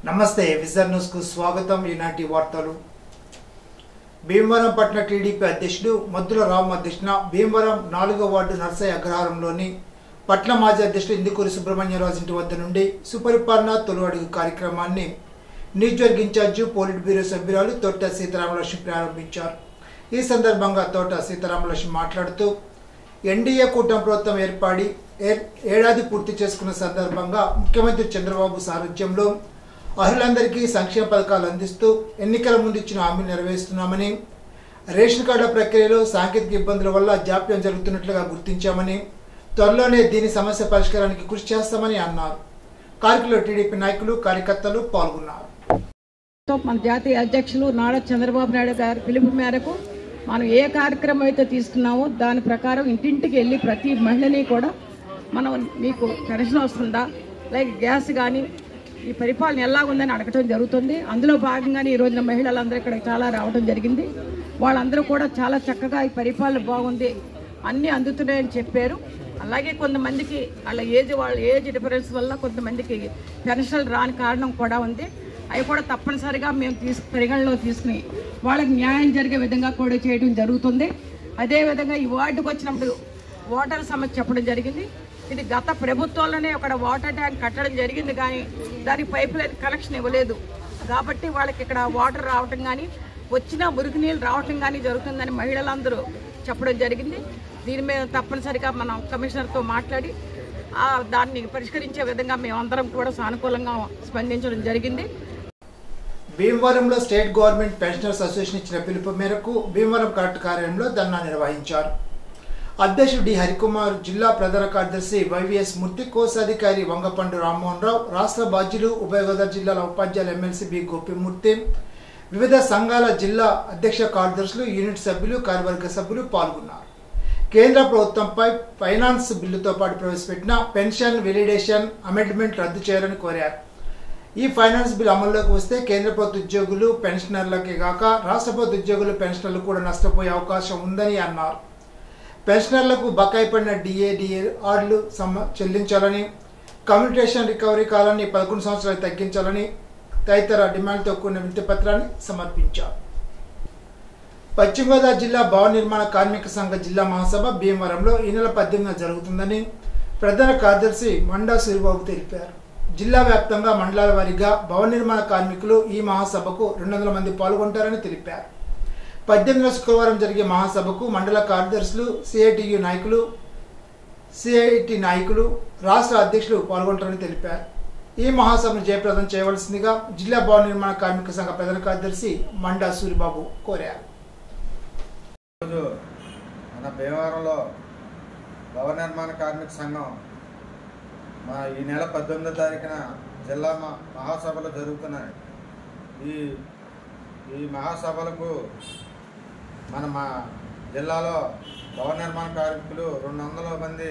నమస్తే vision news కు స్వాగతం. ఈనాటి వార్తలు. భీమవరం పట్టణ టీడీపీ అధ్యక్షుడు మద్దుల రామ్ అధ్యక్షున భీమవరం 4వ వార్డు నర్సయ్య అగ్రహారంలోని పట్టణ మాజీ అధ్యక్షుడు ఇందుకూరి సుబ్రహ్మణ్యరాజు ఇంటి వద్ద నుండి సుపరిపాలన తొలి అడుగు కార్యక్రమాన్ని నియోజకవర్గ ఇన్ఛార్జి పోలిట్ బ్యూరో సభ్యురాలు తోట సీతారామలక్ష్మి ప్రారంభించారు. ఈ సందర్భంగా తోట సీతారామలక్ష్మి మాట్లాడుతూ ఎన్డీఏ కూటమి ప్రభుత్వం ఏర్పడి ఏడాది పూర్తి చేసుకున్న సందర్భంగా ముఖ్యమంత్రి చంద్రబాబు సారథ్యంలో అర్హులందరికీ సంక్షేమ పథకాలు అందిస్తూ ఎన్నికల ముందు ఇచ్చిన హామీలు నెరవేరుస్తున్నామని, రేషన్ కార్డుల ప్రక్రియలో సాంకేతిక ఇబ్బందుల వల్ల జాప్యం జరుగుతున్నట్లుగా గుర్తించామని, త్వరలోనే దీని సమస్య పరిష్కారానికి కృషి చేస్తామని అన్నారు. కార్యక్రమంలో టీడీపీ నాయకులు కార్యకర్తలు పాల్గొన్నారు. మన జాతీయ అధ్యక్షులు నారా చంద్రబాబు నాయుడు గారి పిలుపు మేరకు మనం ఏ కార్యక్రమం అయితే తీసుకున్నామో దాని ప్రకారం ఇంటింటికి వెళ్ళి ప్రతి మహిళని కూడా మనం మీకు పెన్షన్ వస్తుందా, లైక్ గ్యాస్ కానీ ఈ పరిపాలన ఎలా ఉందని అడగటం జరుగుతుంది. అందులో భాగంగానే ఈ రోజున మహిళలందరూ ఇక్కడ చాలా రావడం జరిగింది. వాళ్ళందరూ కూడా చాలా చక్కగా ఈ పరిపాలన బాగుంది, అన్నీ అందుతున్నాయని చెప్పారు. అలాగే కొంతమందికి వాళ్ళ ఏజ్ డిఫరెన్స్ వల్ల కొంతమందికి పెన్షన్లు రాని కారణం కూడా ఉంది. అవి కూడా తప్పనిసరిగా మేము పరిగణలో తీసుకుని వాళ్ళకి న్యాయం జరిగే విధంగా కూడా చేయడం జరుగుతుంది. అదేవిధంగా ఈ వార్డుకు వచ్చినప్పుడు వాటర్ సమస్య చెప్పడం జరిగింది. ఇది గత ప్రభుత్వంలోనే ఒక వాటర్ ట్యాంక్ కట్టడం జరిగింది, కానీ దానికి పైప్ లైన్ కనెక్షన్ ఇవ్వలేదు. కాబట్టి వాళ్ళకి ఇక్కడ వాటర్ రావటం కానీ వచ్చిన మురికి నీళ్ళు రావటం కానీ జరుగుతుందని మహిళలందరూ చెప్పడం జరిగింది. దీని మీద తప్పనిసరిగా మనం కమిషనర్తో మాట్లాడి దాన్ని పరిష్కరించే విధంగా మేమందరం కూడా సానుకూలంగా స్పందించడం జరిగింది. భీమవరంలో స్టేట్ గవర్నమెంట్ పెన్షనర్స్ అసోసియేషన్ ఇచ్చిన పిలుపు మేరకు భీమవరం కలెక్టర్ కార్యాలయంలో ధర్నా నిర్వహించారు. అధ్యక్షుడు డి హరికుమార్, జిల్లా ప్రధాన కార్యదర్శి వైవిఎస్ మూర్తి, కోశాధికారి వంగపండు రామ్మోహన్ రావు, రాష్ట్ర బాధ్యులు ఉభయ గోదావరి జిల్లాల ఉపాధ్యాయులు ఎమ్మెల్సీ బి గోపిమూర్తి, వివిధ సంఘాల జిల్లా అధ్యక్ష కార్యదర్శులు, యూనిట్ సభ్యులు, కార్యవర్గ సభ్యులు పాల్గొన్నారు. కేంద్ర ప్రభుత్వంపై ఫైనాన్స్ బిల్లుతో పాటు ప్రవేశపెట్టిన పెన్షన్ వెలిడేషన్ అమెండ్మెంట్ రద్దు చేయాలని కోరారు. ఈ ఫైనాన్స్ బిల్ అమల్లోకి వస్తే కేంద్ర ప్రభుత్వ ఉద్యోగులు పెన్షనర్లకే కాక రాష్ట్ర ప్రభుత్వ ఉద్యోగులు పెన్షనర్లు కూడా నష్టపోయే అవకాశం ఉందని అన్నారు. పెన్షనర్లకు బకాయి పడిన డిఏఆర్లు చెల్లించాలని, కమ్యూనికేషన్ రికవరీ కాలాన్ని 11 సంవత్సరాలు తగ్గించాలని తదితర డిమాండ్లతో కూడిన వినతి పత్రాన్ని సమర్పించారు. పశ్చిమ గోదావరి జిల్లా భవన నిర్మాణ కార్మిక సంఘ జిల్లా మహాసభ భీమవరంలో ఈ నెల 18న జరుగుతుందని ప్రధాన కార్యదర్శి మండా సూరిబాబు తెలిపారు. జిల్లా వ్యాప్తంగా మండలాల వారీగా భవన నిర్మాణ కార్మికులు ఈ మహాసభకు 200 మంది పాల్గొంటారని తెలిపారు. 18న శుక్రవారం జరిగే మహాసభకు మండల కార్యదర్శులు, సిఐటియు నాయకులు, సిఐటి నాయకులు, రాష్ట్ర అధ్యక్షులు పాల్గొంటారని తెలిపారు. ఈ మహాసభను జయప్రదం చేయవలసిందిగా జిల్లా భవన నిర్మాణ కార్మిక సంఘ ప్రధాన కార్యదర్శి మండా సూరిబాబు కోరారు. మన భీమవరంలో భవన నిర్మాణ కార్మిక సంఘం ఈ నెల 18వ తారీఖున జిల్లా మహాసభలు జరుగుతున్నాయి. ఈ మహాసభలకు మా జిల్లాలో భవన నిర్మాణ కార్మికులు 200 మంది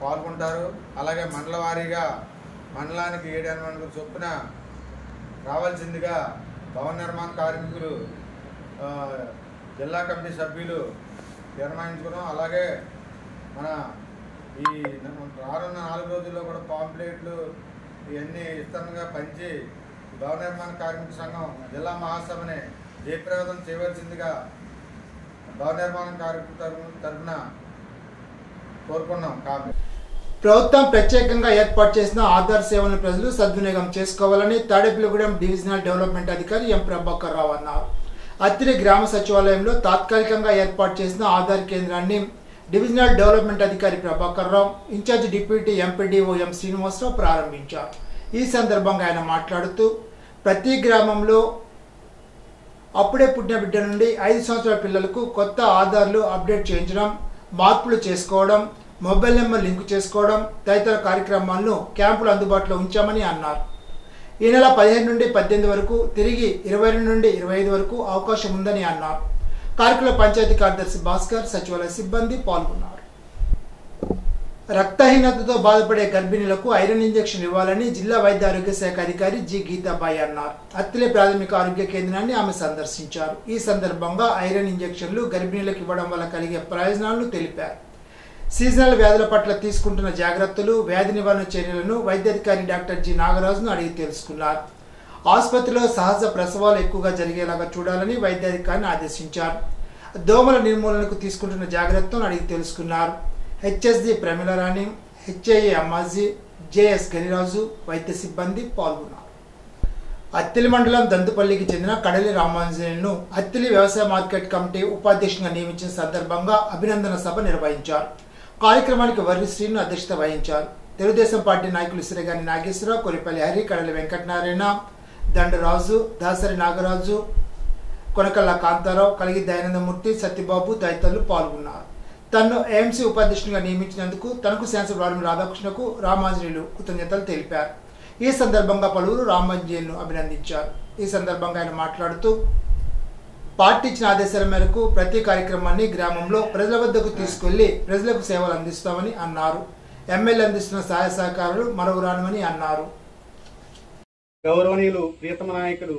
పాల్గొంటారు. అలాగే మండల వారీగా మండలానికి 7 మంది చొప్పున రావాల్సిందిగా భవన నిర్మాణ కార్మికులు జిల్లా కమిటీ సభ్యులు నిర్ణయించుకున్నాం. అలాగే మన ఈ రానున్న 4 రోజుల్లో కూడా పాంప్లెట్లు ఇవన్నీ ఇష్టంగా పంచి భవన నిర్మాణ కార్మిక సంఘం జిల్లా మహాసభని జయప్రదం చేయవలసిందిగా భవన నిర్మాణ కార్మికుల తరఫున కోరుకున్నాం. ప్రభుత్వం ప్రత్యేకంగా ఏర్పాటు చేసిన ఆధార్ సేవలను ప్రజలు సద్వినియోగం చేసుకోవాలని తాడేపల్లిగూడెం డివిజనల్ డెవలప్మెంట్ అధికారి ఎం ప్రభాకర్ రావు అన్నారు. అత్తిరి గ్రామ సచివాలయంలో తాత్కాలికంగా ఏర్పాటు చేసిన ఆధార్ కేంద్రాన్ని డివిజనల్ డెవలప్మెంట్ అధికారి Prabhakar Rao, incharge deputy MPDO M Srinivasarao ప్రారంభించారు. ఈ సందర్భంగా ఆయన మాట్లాడుతూ ప్రతి గ్రామంలో అప్పుడే పుట్టిన బిడ్డ నుండి 5 సంవత్సరాల పిల్లలకు కొత్త ఆధార్లు అప్డేట్ చేయించడం, మార్పులు చేసుకోవడం, మొబైల్ నెంబర్ లింకు చేసుకోవడం తదితర కార్యక్రమాలను క్యాంపులు అందుబాటులో ఉంచామని అన్నారు. ఈ నెల 15 నుండి 18 వరకు, తిరిగి 22 నుండి 25 వరకు అవకాశం ఉందని అన్నారు. కార్యక్రమంలో పంచాయతీ కార్యదర్శి భాస్కర్, సచివాలయ సిబ్బంది పాల్గొన్నారు. రక్తహీనతతో బాధపడే గర్భిణులకు ఐరన్ ఇంజెక్షన్ ఇవ్వాలని జిల్లా వైద్య ఆరోగ్య శాఖ అధికారి జి గీతాబాయి అన్నారు. అత్తిలి ప్రాథమిక ఆరోగ్య కేంద్రాన్ని ఆమె సందర్శించారు. ఈ సందర్భంగా ఐరన్ ఇంజెక్షన్లు గర్భిణులకు ఇవ్వడం వల్ల కలిగే ప్రయోజనాలను తెలిపారు. సీజనల్ వ్యాధుల పట్ల తీసుకుంటున్న జాగ్రత్తలు, వ్యాధి నివారణ చర్యలను వైద్యాధికారి డాక్టర్ జి నాగరాజును అడిగి తెలుసుకున్నారు. ఆసుపత్రిలో సహజ ప్రసవాలు ఎక్కువగా జరిగేలాగా చూడాలని వైద్యాధికారిని ఆదేశించారు. దోమల నిర్మూలనకు తీసుకుంటున్న జాగ్రత్తలను అడిగి తెలుసుకున్నారు. హెచ్ఎస్డి ప్రమిళరాణి, హెచ్ఐఏ అమ్మాజీ, జేఎస్ గనిరాజు వైద్య సిబ్బంది పాల్గొన్నారు. అత్తిలి మండలం దంతుపల్లికి చెందిన కడలి రామాంజనేయులను అత్తిలి వ్యవసాయ మార్కెట్ కమిటీ ఉపాధ్యక్షునిగా నియమించిన సందర్భంగా అభినందన సభ నిర్వహించారు. కార్యక్రమానికి వర్రి శ్రీను అధ్యక్షత వహించారు. తెలుగుదేశం పార్టీ నాయకులు సిరగాని నాగేశ్వరరావు, కొరిపల్లి హరి, కడలి వెంకటనారాయణ, దండరాజు, దాసరి నాగరాజు, కొనకల్ల కాంతారావు, కలిగి దయానందమూర్తి, సత్యబాబు తదితరులు పాల్గొన్నారు. తనను ఏఎంసీ ఉపాధ్యక్షునిగా నియమించినందుకు తనకు శాసనసభ్యులు రాధాకృష్ణకు రామాంజనేయులు కృతజ్ఞతలు తెలిపారు. ఈ సందర్భంగా పలువురు రామాంజనేయులను అభినందించారు. ఈ సందర్భంగా ఆయన మాట్లాడుతూ పార్టీ ఇచ్చిన ఆదేశాల మేరకు ప్రతి కార్యక్రమాన్ని గ్రామంలో ప్రజల వద్దకు తీసుకెళ్లి ప్రజలకు సేవలు అందిస్తామని అన్నారు. ఎమ్మెల్యే అందిస్తున్న సహాయ సహకారాలు మరవరానమని అన్నారు. గౌరవనీయులు ప్రియతమ నాయకులు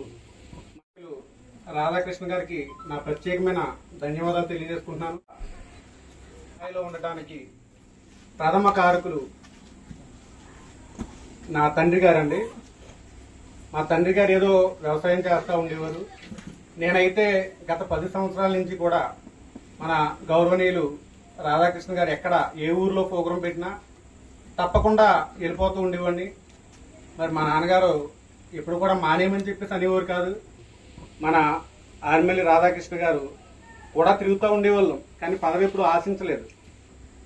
రాధాకృష్ణ గారికి నా ప్రత్యేకమైన ధన్యవాదాలు తెలియజేసుకుంటున్నాను. స్థాయిలో ఉండటానికి ప్రథమ కారకులు నా తండ్రి గారండి. మా తండ్రి గారు ఏదో వ్యవసాయం చేస్తూ ఉండేవారు. నేనైతే గత 10 సంవత్సరాల నుంచి కూడా మన గౌరవనీయులు రాధాకృష్ణ గారు ఎక్కడ ఏ ఊర్లో ప్రోగ్రాం పెట్టినా తప్పకుండా వెళ్ళిపోతూ ఉండేవాడిని. మరి మా నాన్నగారు ఎప్పుడు కూడా మానేయమని చెప్పేసి అనేవారు కాదు. మన ఆర్మల్లి రాధాకృష్ణ గారు కూడా తిరుగుతూ ఉండేవాళ్ళం, కానీ పదవి ఎప్పుడు ఆశించలేదు.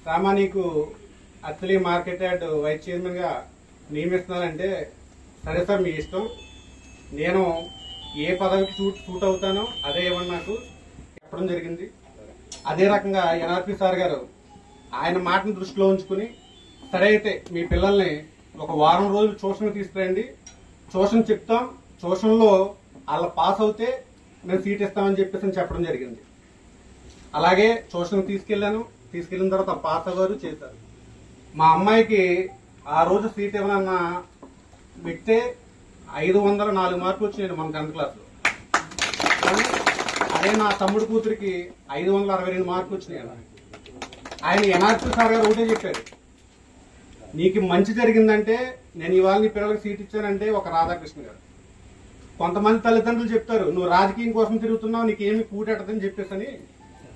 రామా, నీకు అత్తిలి మార్కెట్ యార్డ్ వైస్ చైర్మన్గా నియమిస్తున్నానంటే, సరే సార్ మీ ఇష్టం, నేను ఏ పదవికి సూట్ అవుతానో అదే ఇవ్వండి నాకు చెప్పడం జరిగింది. అదే రకంగా ఎన్ఆర్పి సార్ గారు ఆయన మాటను దృష్టిలో ఉంచుకుని, సరే అయితే మీ పిల్లల్ని ఒక వారం రోజులు ట్యూషన్ తీసుకురండి, ట్యూషన్ చెప్తాం, ట్యూషన్లో వాళ్ళ పాస్ అవుతే మేము సీట్ ఇస్తామని చెప్పేసి చెప్పడం జరిగింది. అలాగే ట్యూషన్ తీసుకెళ్లిన తర్వాత పాస్ అవ్వారు, చేశారు. మా అమ్మాయికి ఆ రోజు సీట్ ఇవ్వనన్న వ్యక్తే 504 మార్కులు వచ్చినాయి మన 10th క్లాస్లో. అదే నా తమ్ముడు కూతురికి 562 మార్కులు వచ్చినాయి. ఆయన ఎన్ఆర్పి సార్ గారు ఒకటే చెప్పారు, నీకు మంచి జరిగిందంటే నేను ఇవాళ నీ పిల్లలకు సీట్ ఇచ్చానంటే ఒక రాధాకృష్ణ గారు. కొంతమంది తల్లిదండ్రులు చెప్తారు, నువ్వు రాజకీయం కోసం తిరుగుతున్నావు, నీకేమి కూటెట్టదని చెప్పేసి.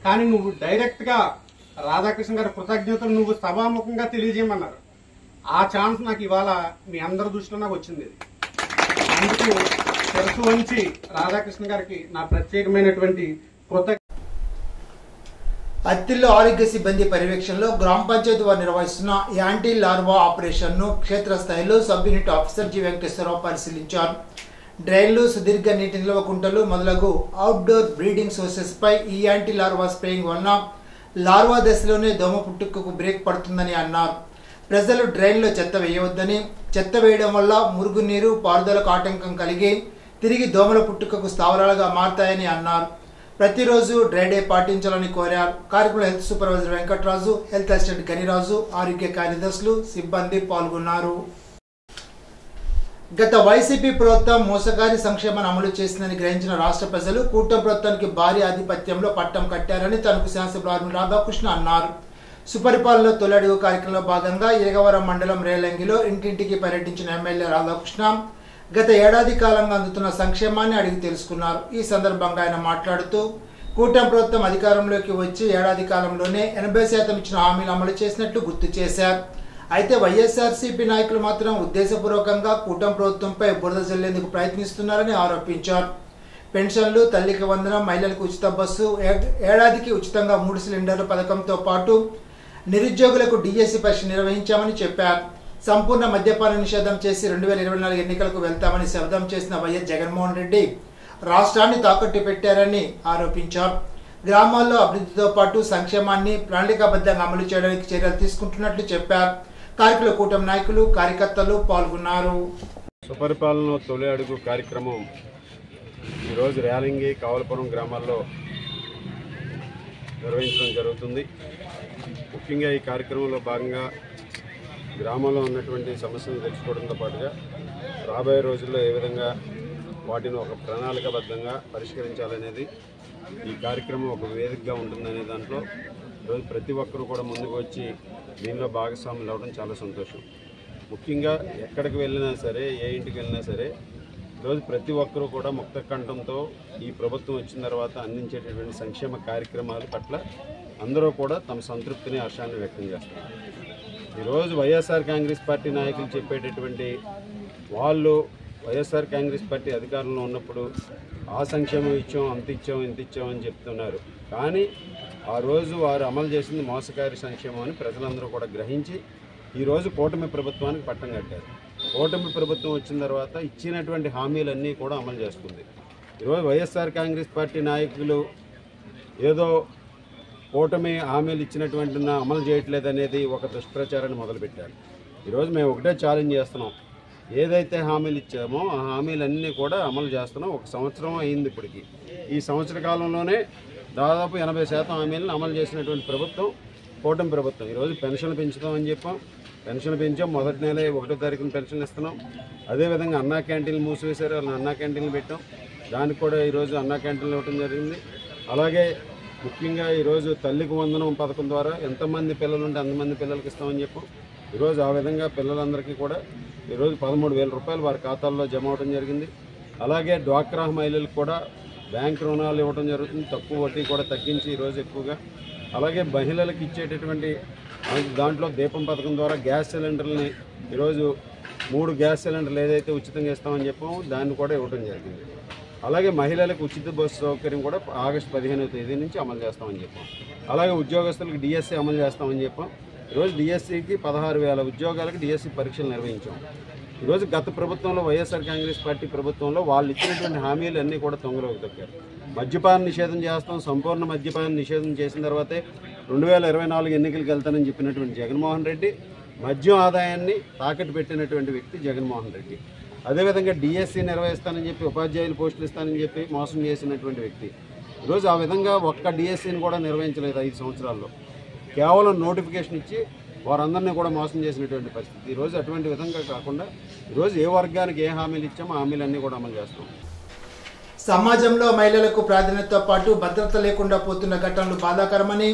కానీ నువ్వు డైరెక్ట్ గా రాధాకృష్ణ గారి కృతజ్ఞతలు నువ్వు సభాముఖంగా తెలియజేయమన్నారు. ఆ ఛాన్స్ నాకు ఇవాళ మీ అందరి దృష్టిలో నాకు వచ్చింది. అందుకు తెలుసు వంచి రాధాకృష్ణ గారికి నా ప్రత్యేకమైనటువంటి కృతజ్ఞత. అత్తిల్లో ఆరోగ్య సిబ్బంది పర్యవేక్షణలో గ్రామ పంచాయతీ వారు నిర్వహిస్తున్న యాంటీ లార్వా ఆపరేషన్ ను క్షేత్రస్థాయిలో sub unit officer G Venkateswara Rao పరిశీలించారు. డ్రైన్లు, సుదీర్ఘ నీటి నిల్వ కుంటలు మొదలగు అవుట్డోర్ బ్రీడింగ్ సోర్సెస్ పై ఈ యాంటీ లార్వా స్ప్రేయింగ్ వలన లార్వా దశలోనే దోమ పుట్టుకకు బ్రేక్ పడుతుందని అన్నారు. ప్రజలు డ్రైన్లో చెత్త వేయవద్దని, చెత్త వేయడం వల్ల మురుగునీరు పారుదలకు ఆటంకం కలిగి తిరిగి దోమల పుట్టుకకు స్థావరాలుగా మారతాయని అన్నారు. ప్రతిరోజు డ్రై డే పాటించాలని కోరారు. కార్యక్రమంలో health supervisor Venkataraju, health assistant Ganiraju, ఆరోగ్య కార్యదర్శులు, సిబ్బంది పాల్గొన్నారు. గత వైసీపీ ప్రభుత్వం మోసగారి సంక్షేమాన్ని అమలు చేసిందని గ్రహించిన రాష్ట్ర ప్రజలు కూటమి ప్రభుత్వానికి భారీ ఆధిపత్యంలో పట్టం కట్టారని తనకు శాసనసభ్యులు రాధాకృష్ణ అన్నారు. సుపరిపాలనలో తొలి అడుగు కార్యక్రమంలో భాగంగా ఇరగవరం మండలం రేలంగిలో ఇంటింటికి పర్యటించిన ఎమ్మెల్యే రాధాకృష్ణ గత ఏడాది కాలంగా అందుతున్న సంక్షేమాన్ని అడిగి తెలుసుకున్నారు. ఈ సందర్భంగా ఆయన మాట్లాడుతూ కూటమి ప్రభుత్వం అధికారంలోకి వచ్చి ఏడాది కాలంలోనే 80% ఇచ్చిన హామీలు అమలు చేసినట్లు గుర్తు చేశారు. అయితే వైఎస్ఆర్సీపీ నాయకులు మాత్రం ఉద్దేశపూర్వకంగా కూటమి ప్రభుత్వంపై బురద జల్లేందుకు ప్రయత్నిస్తున్నారని ఆరోపించారు. పెన్షన్లు, తల్లికి వందనం, మహిళలకు ఉచిత బస్సు, ఏడాదికి ఉచితంగా 3 సిలిండర్ల పథకంతో పాటు నిరుద్యోగులకు డిఎస్సి పరీక్ష నిర్వహించామని చెప్పారు. సంపూర్ణ మద్యపాన నిషేధం చేసి 2024 ఎన్నికలకు వెళ్తామని శబ్దం చేసిన వైఎస్ జగన్మోహన్ రెడ్డి రాష్ట్రాన్ని తాకట్టు పెట్టారని ఆరోపించారు. గ్రామాల్లో అభివృద్ధితో పాటు సంక్షేమాన్ని ప్రణాళికాబద్ధంగా అమలు చేయడానికి చర్యలు తీసుకుంటున్నట్లు చెప్పారు. కార్యక్రమంలో కూటమి నాయకులు, కార్యకర్తలు పాల్గొన్నారు. సుపరిపాలన తొలి అడుగు కార్యక్రమం ఈరోజు రేలంగి, కావలపురం గ్రామాల్లో నిర్వహించడం జరుగుతుంది. ముఖ్యంగా ఈ కార్యక్రమంలో భాగంగా గ్రామంలో ఉన్నటువంటి సమస్యలను తెలుసుకోవడంతో పాటుగా రాబోయే రోజుల్లో ఏ విధంగా వాటిని ఒక ప్రణాళికాబద్ధంగా పరిష్కరించాలనేది ఈ కార్యక్రమం ఒక వేదికగా ఉంటుందనే దాంట్లో ఈరోజు ప్రతి ఒక్కరూ కూడా ముందుకు వచ్చి దీనిలో భాగస్వాములు అవ్వడం చాలా సంతోషం. ముఖ్యంగా ఎక్కడికి వెళ్ళినా సరే, ఏ ఇంటికి వెళ్ళినా సరే, ఈరోజు ప్రతి ఒక్కరూ కూడా ముక్త కంఠంతో ఈ ప్రభుత్వం వచ్చిన తర్వాత అందించేటటువంటి సంక్షేమ కార్యక్రమాల పట్ల అందరూ కూడా తమ సంతృప్తిని, హర్షాన్ని వ్యక్తం చేస్తారు. ఈరోజు వైఎస్ఆర్ కాంగ్రెస్ పార్టీ నాయకులు చెప్పేటటువంటి వాళ్ళు వైఎస్ఆర్ కాంగ్రెస్ పార్టీ అధికారంలో ఉన్నప్పుడు ఆ సంక్షేమం ఇచ్చాం, అంత ఇచ్చాం, ఇంత ఇచ్చాం అని చెప్తున్నారు. కానీ ఆ రోజు వారు అమలు చేసింది మోసకారి సంక్షేమం అని ప్రజలందరూ కూడా గ్రహించి ఈరోజు కూటమి ప్రభుత్వానికి పట్టం కట్టారు. కూటమి ప్రభుత్వం వచ్చిన తర్వాత ఇచ్చినటువంటి హామీలన్నీ కూడా అమలు చేస్తుంది. ఈరోజు వైఎస్ఆర్ కాంగ్రెస్ పార్టీ నాయకులు ఏదో కూటమి హామీలు ఇచ్చినటువంటి అమలు చేయట్లేదు అనేది ఒక దుష్ప్రచారాన్ని మొదలుపెట్టారు. ఈరోజు మేము ఒకటే ఛాలెంజ్ చేస్తున్నాం, ఏదైతే హామీలు ఇచ్చామో ఆ హామీలన్నీ కూడా అమలు చేస్తున్నాం. 1 సంవత్సరం అయింది ఇప్పటికి. ఈ సంవత్సర కాలంలోనే దాదాపు 80% హామీలను అమలు చేసినటువంటి ప్రభుత్వం కూటమి ప్రభుత్వం. ఈరోజు పెన్షన్లు పెంచుతామని చెప్పాం, పెన్షన్లు పెంచాం. మొదటి నెల 1వ తారీఖున పెన్షన్లు ఇస్తున్నాం. అదేవిధంగా అన్నా క్యాంటీన్లు మూసివేశారు, వాళ్ళని అన్నా క్యాంటీన్లు పెట్టాం. దానికి కూడా ఈరోజు అన్నా క్యాంటీన్లు ఇవ్వడం జరిగింది. అలాగే ముఖ్యంగా ఈరోజు తల్లికి వందనం పథకం ద్వారా ఎంతమంది పిల్లలు ఉంటే అంతమంది పిల్లలకి ఇస్తామని చెప్పాం. ఈరోజు ఆ విధంగా పిల్లలందరికీ కూడా ఈరోజు 13,000 రూపాయలు వారి ఖాతాల్లో జమ అవడం జరిగింది. అలాగే డ్వాక్రా మహిళలకు కూడా బ్యాంక్ రుణాలు ఇవ్వడం జరుగుతుంది, తక్కువ వడ్డీ కూడా తగ్గించి ఈరోజు ఎక్కువగా. అలాగే మహిళలకు ఇచ్చేటటువంటి దాంట్లో దీపం పథకం ద్వారా గ్యాస్ సిలిండర్లని ఈరోజు 3 గ్యాస్ సిలిండర్లు ఏదైతే ఉచితంగా ఇస్తామని చెప్పామో దాన్ని కూడా ఇవ్వడం జరిగింది. అలాగే మహిళలకు ఉచిత బస్సు సౌకర్యం కూడా ఆగస్టు 15వ తేదీ నుంచి అమలు చేస్తామని చెప్పాం. అలాగే ఉద్యోగస్తులకు డిఎస్సీ అమలు చేస్తామని చెప్పాం. ఈరోజు డిఎస్సీకి 16,000 ఉద్యోగాలకు డిఎస్సీ పరీక్షలు నిర్వహించాం. ఈరోజు గత ప్రభుత్వంలో వైఎస్ఆర్ కాంగ్రెస్ పార్టీ ప్రభుత్వంలో వాళ్ళు ఇచ్చినటువంటి హామీలు అన్నీ కూడా తొంగలోకి తొక్కారు. మద్యపాన నిషేధం చేస్తాం, సంపూర్ణ మద్యపాన నిషేధం చేసిన తర్వాతే 2024 ఎన్నికలకు వెళ్తానని చెప్పినటువంటి జగన్మోహన్ రెడ్డి మద్యం ఆదాయాన్ని తాకట్టు పెట్టినటువంటి వ్యక్తి జగన్మోహన్ రెడ్డి. అదేవిధంగా డిఎస్సీ నిర్వహిస్తానని చెప్పి ఉపాధ్యాయులు పోస్టులు ఇస్తానని చెప్పి మోసం చేసినటువంటి వ్యక్తి. ఈరోజు ఆ విధంగా ఒక్క డిఎస్సీని కూడా నిర్వహించలేదు 5 సంవత్సరాల్లో. కేవలం నోటిఫికేషన్ ఇచ్చి వారందరినీ కూడా మోసం చేసినటువంటి పరిస్థితి. ఈరోజు అటువంటి విధంగా కాకుండా ఈరోజు ఏ వర్గానికి ఏ హామీలు ఇచ్చామో హామీలన్నీ కూడా అమలు చేస్తాం. సమాజంలో మహిళలకు ప్రాధాన్యతతో పాటు భద్రత లేకుండా పోతున్న ఘటనలు బాధాకరమని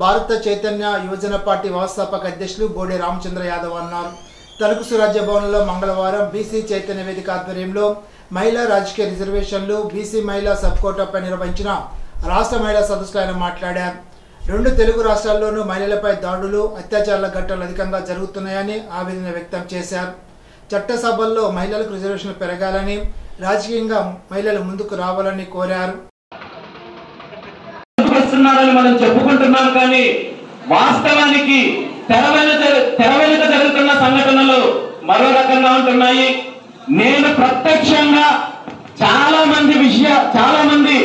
భారత చైతన్య యువజన పార్టీ వ్యవస్థాపక అధ్యక్షులు బోడే రామచంద్ర యాదవ్ అన్నారు. తణుకు సురాజ్య భవన్లో మంగళవారం బీసీ చైతన్య వేదిక ఆధ్వర్యంలో మహిళా రాజకీయ రిజర్వేషన్లు, బీసీ మహిళా సబ్ కోటాపై నిర్వహించిన రాష్ట్ర మహిళా సదస్సులో ఆయన మాట్లాడారు. 2 తెలుగు రాష్ట్రాల్లోనూ మహిళలపై దాడులు, అత్యాచారాల ఘటనలు అధికంగా జరుగుతున్నాయని ఆవేదన వ్యక్తం చేశారు. చట్టసభల్లో మహిళలకు రిజర్వేషన్లు పెరగాలని, రాజకీయంగా మహిళలు ముందుకు రావాలని కోరారు. మనం చెప్పుకుంటున్నాం కానీ వాస్తవానికి తెర వెనుక జరుగుతున్న సంఘటనలు మరో రకంగా ఉంటున్నాయి. నేను ప్రత్యక్షంగా చాలా మంది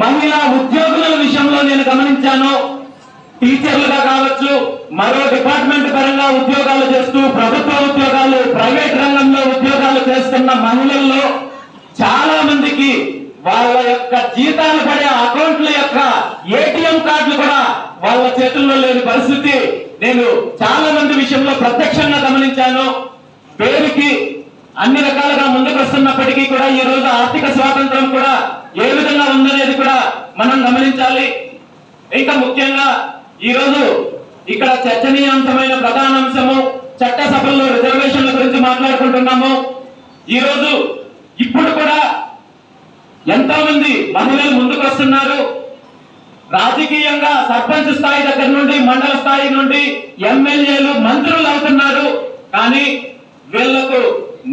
మహిళా ఉద్యోగుల విషయంలో నేను గమనించాను. టీచర్లుగా కావచ్చు, మరో డిపార్ట్మెంట్ పరంగా ఉద్యోగాలు చేస్తూ ప్రభుత్వ ఉద్యోగాలు, ప్రైవేట్ రంగంలో ఉద్యోగాలు చేస్తున్న మహిళల్లో చాలా మందికి వాళ్ళ యొక్క జీతాలు పడే అకౌంట్ల యొక్క ఏటీఎం కార్డులు కూడా వాళ్ళ చేతుల్లో లేని పరిస్థితి నేను చాలా మంది విషయంలో ప్రత్యక్షంగా గమనించాను. పేరుకి అన్ని రకాలుగా ముందుకు వస్తున్నప్పటికీ కూడా ఈ రోజు ఆర్థిక స్వాతంత్రం కూడా ఏ విధంగా ఉందనేది కూడా మనం గమనించాలి. ఇంకా ముఖ్యంగా ఈ రోజు ఇక్కడ చర్చనీయాంశమైన ప్రధాన అంశము చట్టసభల్లో రిజర్వేషన్ల గురించి మాట్లాడుకుంటున్నాము. ఈ రోజు ఇప్పుడు కూడా ఎంతో మంది మహిళలు ముందుకు వస్తున్నారు. రాజకీయంగా సర్పంచ్ స్థాయి దగ్గర నుండి మండల స్థాయి నుండి ఎమ్మెల్యేలు, మంత్రులు అవుతున్నారు. కానీ వీళ్లకు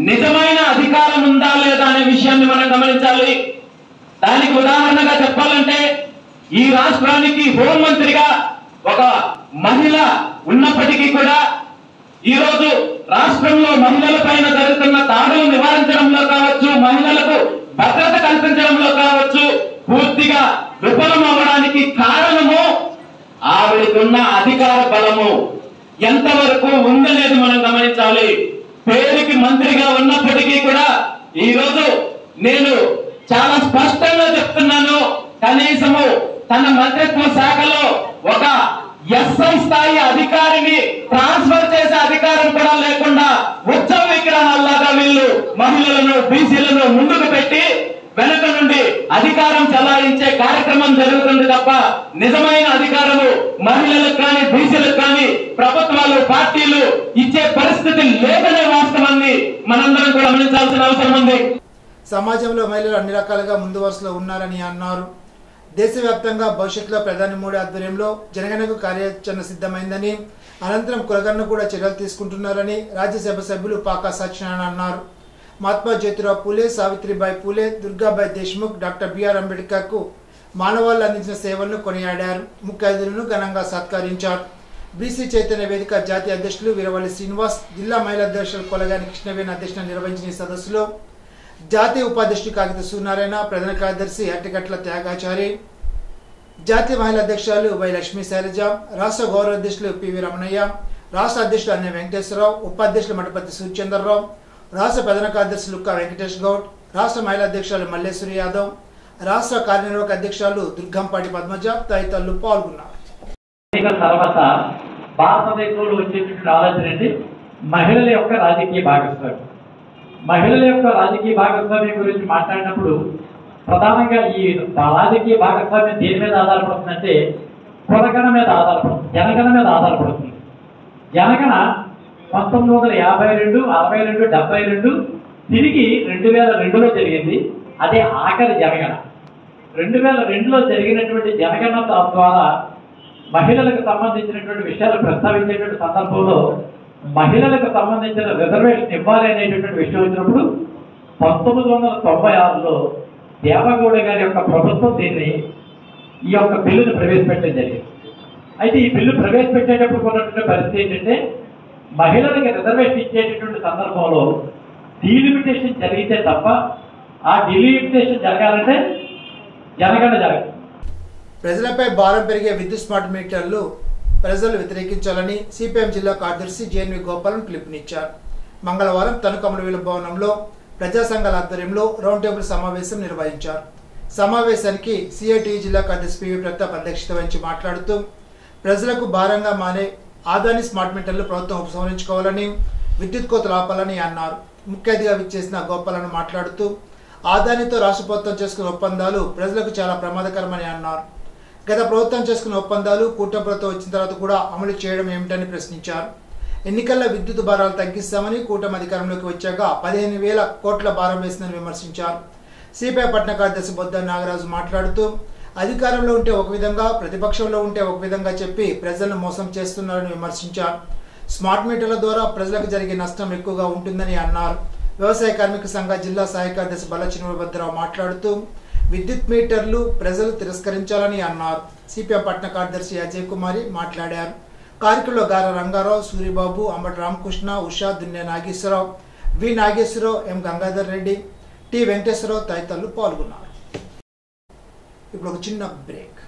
నిజమైన అధికారం ఉందా లేదా అనే విషయాన్ని మనం గమనించాలి. దానికి ఉదాహరణగా చెప్పాలంటే ఈ రాష్ట్రానికి హోంమంత్రిగా ఒక మహిళ ఉన్నప్పటికీ కూడా ఈ రోజు రాష్ట్రంలో మహిళల పైన జరుగుతున్న దాడులు నివారించడంలో కావచ్చు, మహిళలకు భద్రత కల్పించడంలో కావచ్చు, పూర్తిగా విఫలం అవ్వడానికి కారణము ఆవిడకున్న అధికార బలము ఎంతవరకు ఉందనేది మనం గమనించాలి. పేరుకి మంత్రిగా ఉన్నప్పటికీ కూడా ఈ రోజు నేను చాలా స్పష్టంగా చెప్తున్నాను, కనీసము తన మంత్రిత్వ శాఖలో ఒక ఎస్ఐ స్థాయి అధికారిని ట్రాన్స్ఫర్ చేసే అధికారం కూడా లేకుండా ఉత్సవ విగ్రహాల్లాగా వీళ్ళు మహిళలను, బీసీలను ముందుకు పెట్టి వెనక నుండి అధికారం చలాయించే కార్యక్రమం జరుగుతుంది తప్ప నిజమైన అధికారము మహిళలకు కానీ బీసీలకు కానీ ప్రభుత్వాలు పార్టీలు ఇచ్చే పరిస్థితి లేదనే వాస్తవాన్ని మనందరం కూడా గమనించాల్సిన అవసరం ఉంది. సమాజంలో మహిళలు అన్ని రకాలుగా ముందు వరుసలో ఉన్నారని అన్నారు. దేశవ్యాప్తంగా భవిష్యత్తులో ప్రధాని మోడీ ఆధ్వర్యంలో జనగణకు కార్యాచరణ సిద్ధమైందని, అనంతరం కులగణన కూడా చర్యలు తీసుకుంటున్నారని రాజ్యసభ సభ్యులు పాకా సత్యనారాయణ అన్నారు. మహాత్మా జ్యోతిరావు పూలే, సావిత్రిబాయి పూలే, దుర్గాబాయి దేశ్ముఖ్, డాక్టర్ బిఆర్ అంబేద్కర్ కు మానవాళులు అందించిన సేవలను కొనియాడారు. ముఖ్య అతిథులను ఘనంగా సత్కరించారు. బీసీ చైతన్య వేదిక జాతీయ అధ్యక్షులు వీరవల్లి శ్రీనివాస్, జిల్లా మహిళా అధ్యక్షులు కొలగాని కృష్ణవేణి అధ్యక్షతన నిర్వహించిన ఈ సదస్సులో జాతీయ ఉపాధ్యక్షుడు కాగిత సూర్యనారాయణ, ప్రధాన కార్యదర్శి అట్టిగట్ల త్యాగాచారి, జాతీయ మహిళా అధ్యక్షులు వై లక్ష్మీ శైలజ, రాష్ట్ర గౌరవ అధ్యక్షులు పివి రమణయ్య, రాష్ట్ర అధ్యక్షులు అన్య వెంకటేశ్వరరావు, ఉపాధ్యక్షులు మఠపతి సూర్యచంద్రరావు, రాష్ట్ర ప్రధాన కార్యదర్శి లుక్కా వెంకటేష్ గౌడ్, రాష్ట్ర మహిళా అధ్యక్షులు మల్లేశ్వరి యాదవ్, రాష్ట్ర కార్యనిర్వాహక అధ్యక్షులు దుర్గంపాటి పద్మజ తదితరులు పాల్గొన్నారు. తర్వాత భారతదేశంలో వచ్చేటువంటి ఆలోచన ఏంటి? మహిళల యొక్క రాజకీయ భాగస్వామ్యం. మహిళల యొక్క రాజకీయ భాగస్వామ్యం గురించి మాట్లాడినప్పుడు ప్రధానంగా ఈ రాజకీయ భాగస్వామ్యం దేని మీద ఆధారపడుతుందంటే కులగణ మీద ఆధారపడుతుంది, జనగణ మీద ఆధారపడుతుంది. జనగణ 1952, 62, 72 తిరిగి 2002లో జరిగింది. అదే ఆఖరి జనగణ. 2002లో జరిగినటువంటి జనగణ ద్వారా మహిళలకు సంబంధించినటువంటి విషయాలు ప్రస్తావించేటువంటి సందర్భంలో మహిళలకు సంబంధించిన రిజర్వేషన్ ఇవ్వాలి అనేటటువంటి విషయం వచ్చినప్పుడు 1996లో దేవగౌడ గారి యొక్క ప్రభుత్వం దీన్ని ఈ యొక్క బిల్లును ప్రవేశపెట్టడం జరిగింది. అయితే ఈ బిల్లు ప్రవేశపెట్టేటప్పుడు ఉన్నటువంటి పరిస్థితి ఏంటంటే మహిళలకు రిజర్వేషన్ ఇచ్చేటటువంటి సందర్భంలో డీలిమిటేషన్ జరిగితే తప్ప ఆ డీలిమిటేషన్ జరగాలంటే జనగణన జరగదు. ప్రజలపై భారం పెరిగే విద్యుత్ స్మార్ట్ మీటర్లు ప్రజలు వ్యతిరేకించాలని సిపిఎం జిల్లా కార్యదర్శి జేఎన్వి గోపాలన్ పిలుపునిచ్చారు. మంగళవారం తణుకమలవీల భవనంలో ప్రజా సంఘాల ఆధ్వర్యంలో రౌండ్ టేబుల్ సమావేశం నిర్వహించారు. సమావేశానికి సిఐటియు జిల్లా కార్యదర్శి పివి ప్రతాప్ అధ్యక్షత వహించి మాట్లాడుతూ ప్రజలకు భారంగా మానే ఆదాని స్మార్ట్ మీటర్లు ప్రభుత్వం ఉపసంహరించుకోవాలని, విద్యుత్ కోతలు ఆపాలని అన్నారు. ముఖ్య అతిథిగా విచ్చేసిన గోపాలను మాట్లాడుతూ ఆదానితో రాష్ట్ర ప్రభుత్వం చేసుకున్న ఒప్పందాలు ప్రజలకు చాలా ప్రమాదకరమని అన్నారు. గత ప్రభుత్వం చేసుకున్న ఒప్పందాలు కూటమి ప్రభుత్వం వచ్చిన తర్వాత కూడా అమలు చేయడం ఏమిటని ప్రశ్నించారు. ఎన్నికల్లో విద్యుత్ భారాలు తగ్గిస్తామని కూటమి అధికారంలోకి వచ్చాక 15,000 కోట్ల భారం వేసిందని విమర్శించారు. సిపిఐ పట్టణ కార్యదర్శి బొద్ద నాగరాజు మాట్లాడుతూ అధికారంలో ఉంటే ఒక విధంగా, ప్రతిపక్షంలో ఉంటే ఒక విధంగా చెప్పి ప్రజలను మోసం చేస్తున్నారని విమర్శించారు. స్మార్ట్ మీటర్ల ద్వారా ప్రజలకు జరిగే నష్టం ఎక్కువగా ఉంటుందని అన్నారు. వ్యవసాయ కార్మిక సంఘ జిల్లా సహాయ కార్యదర్శి బల్లచినభద్రరావు మాట్లాడుతూ విద్యుత్ మీటర్లు ప్రజలు తిరస్కరించాలని అన్నారు. సిపిఎం పట్టణ కార్యదర్శి అజయ్ కుమారి మాట్లాడారు. కార్యక్రమంలో గార రంగారావు, సూరిబాబు, అంబటి రామకృష్ణ, ఉషా, దున్నే నాగేశ్వరరావు, వి నాగేశ్వరరావు, ఎం గంగాధర్ రెడ్డి, టి వెంకటేశ్వరరావు తదితరులు పాల్గొన్నారు. ఇప్పుడు ఒక చిన్న బ్రేక్.